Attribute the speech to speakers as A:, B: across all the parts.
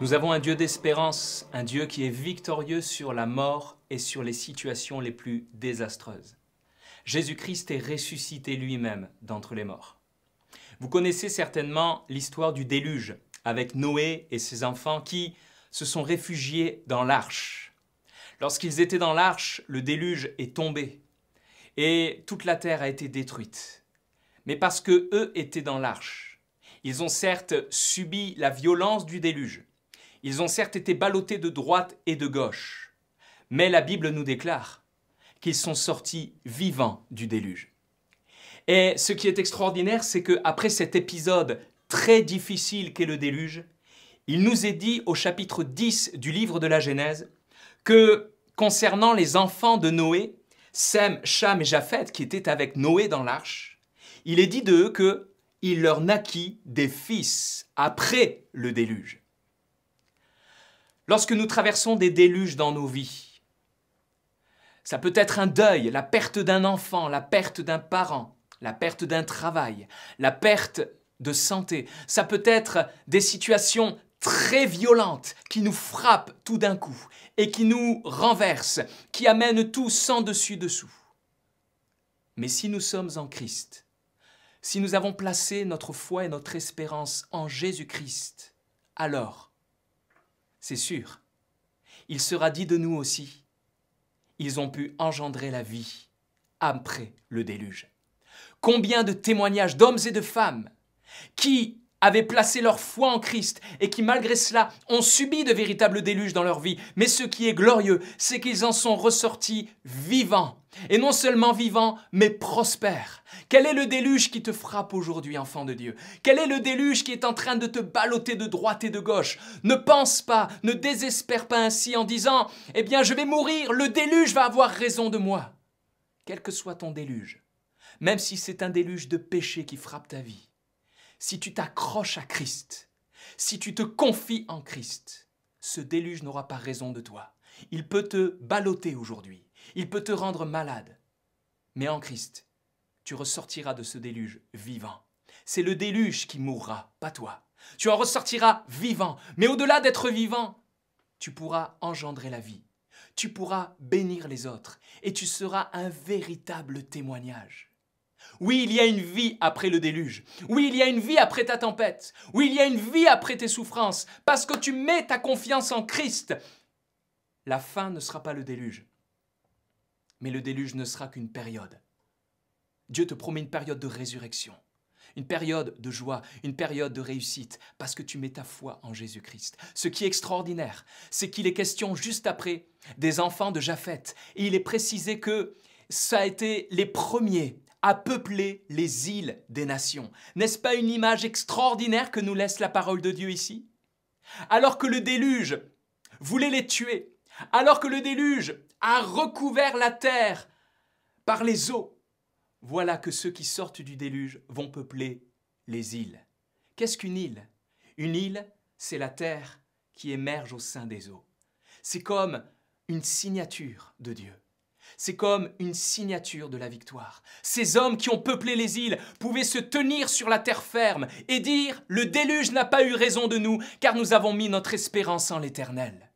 A: Nous avons un Dieu d'espérance, un Dieu qui est victorieux sur la mort et sur les situations les plus désastreuses. Jésus-Christ est ressuscité lui-même d'entre les morts. Vous connaissez certainement l'histoire du déluge avec Noé et ses enfants qui se sont réfugiés dans l'arche. Lorsqu'ils étaient dans l'arche, le déluge est tombé et toute la terre a été détruite. Mais parce que eux étaient dans l'arche, ils ont certes subi la violence du déluge. Ils ont certes été ballottés de droite et de gauche, mais la Bible nous déclare qu'ils sont sortis vivants du déluge. Et ce qui est extraordinaire, c'est qu'après cet épisode très difficile qu'est le déluge, il nous est dit au chapitre 10 du livre de la Genèse que concernant les enfants de Noé, Sem, Cham et Japheth, qui étaient avec Noé dans l'arche, il est dit d'eux qu'il leur naquit des fils après le déluge. Lorsque nous traversons des déluges dans nos vies, ça peut être un deuil, la perte d'un enfant, la perte d'un parent, la perte d'un travail, la perte de santé. Ça peut être des situations très violentes qui nous frappent tout d'un coup et qui nous renversent, qui amènent tout sans dessus-dessous. Mais si nous sommes en Christ, si nous avons placé notre foi et notre espérance en Jésus-Christ, alors, c'est sûr, il sera dit de nous aussi, ils ont pu engendrer la vie après le déluge. Combien de témoignages d'hommes et de femmes qui avaient placé leur foi en Christ et qui malgré cela ont subi de véritables déluges dans leur vie. Mais ce qui est glorieux, c'est qu'ils en sont ressortis vivants. Et non seulement vivants, mais prospères. Quel est le déluge qui te frappe aujourd'hui, enfant de Dieu? Quel est le déluge qui est en train de te balloter de droite et de gauche? Ne pense pas, ne désespère pas ainsi en disant « Eh bien, je vais mourir, le déluge va avoir raison de moi. » Quel que soit ton déluge, même si c'est un déluge de péché qui frappe ta vie, si tu t'accroches à Christ, si tu te confies en Christ, ce déluge n'aura pas raison de toi. Il peut te balloter aujourd'hui, il peut te rendre malade, mais en Christ, tu ressortiras de ce déluge vivant. C'est le déluge qui mourra, pas toi. Tu en ressortiras vivant, mais au-delà d'être vivant, tu pourras engendrer la vie, tu pourras bénir les autres et tu seras un véritable témoignage. Oui, il y a une vie après le déluge. Oui, il y a une vie après ta tempête. Oui, il y a une vie après tes souffrances. Parce que tu mets ta confiance en Christ. La fin ne sera pas le déluge. Mais le déluge ne sera qu'une période. Dieu te promet une période de résurrection. Une période de joie, une période de réussite. Parce que tu mets ta foi en Jésus-Christ. Ce qui est extraordinaire, c'est qu'il est question juste après des enfants de Japheth. Et il est précisé que ça a été les premiers à peupler les îles des nations. N'est-ce pas une image extraordinaire que nous laisse la parole de Dieu ici? Alors que le déluge voulait les tuer, alors que le déluge a recouvert la terre par les eaux, voilà que ceux qui sortent du déluge vont peupler les îles. Qu'est-ce qu'une île? Une île, c'est la terre qui émerge au sein des eaux. C'est comme une signature de Dieu. C'est comme une signature de la victoire. Ces hommes qui ont peuplé les îles pouvaient se tenir sur la terre ferme et dire « Le déluge n'a pas eu raison de nous, car nous avons mis notre espérance en l'Éternel. »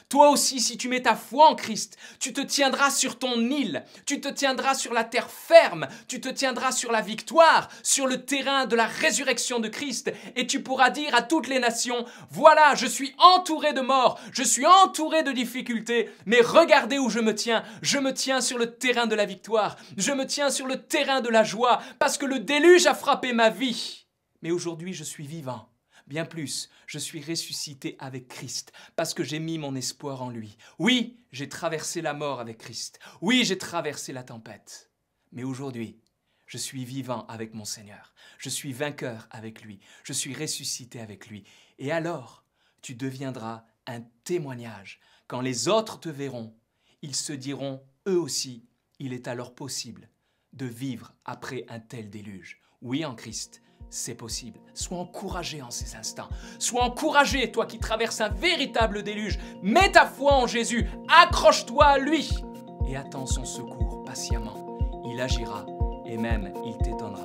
A: Toi aussi, si tu mets ta foi en Christ, tu te tiendras sur ton île, tu te tiendras sur la terre ferme, tu te tiendras sur la victoire, sur le terrain de la résurrection de Christ, et tu pourras dire à toutes les nations, voilà, je suis entouré de morts, je suis entouré de difficultés, mais regardez où je me tiens sur le terrain de la victoire, je me tiens sur le terrain de la joie, parce que le déluge a frappé ma vie, mais aujourd'hui je suis vivant. Bien plus, je suis ressuscité avec Christ parce que j'ai mis mon espoir en lui. Oui, j'ai traversé la mort avec Christ. Oui, j'ai traversé la tempête. Mais aujourd'hui, je suis vivant avec mon Seigneur. Je suis vainqueur avec lui. Je suis ressuscité avec lui. Et alors, tu deviendras un témoignage. Quand les autres te verront, ils se diront, eux aussi, il est alors possible de vivre après un tel déluge. Oui, en Christ, c'est possible. Sois encouragé en ces instants. Sois encouragé, toi qui traverses un véritable déluge. Mets ta foi en Jésus. Accroche-toi à lui et attends son secours patiemment. Il agira et même il t'étonnera.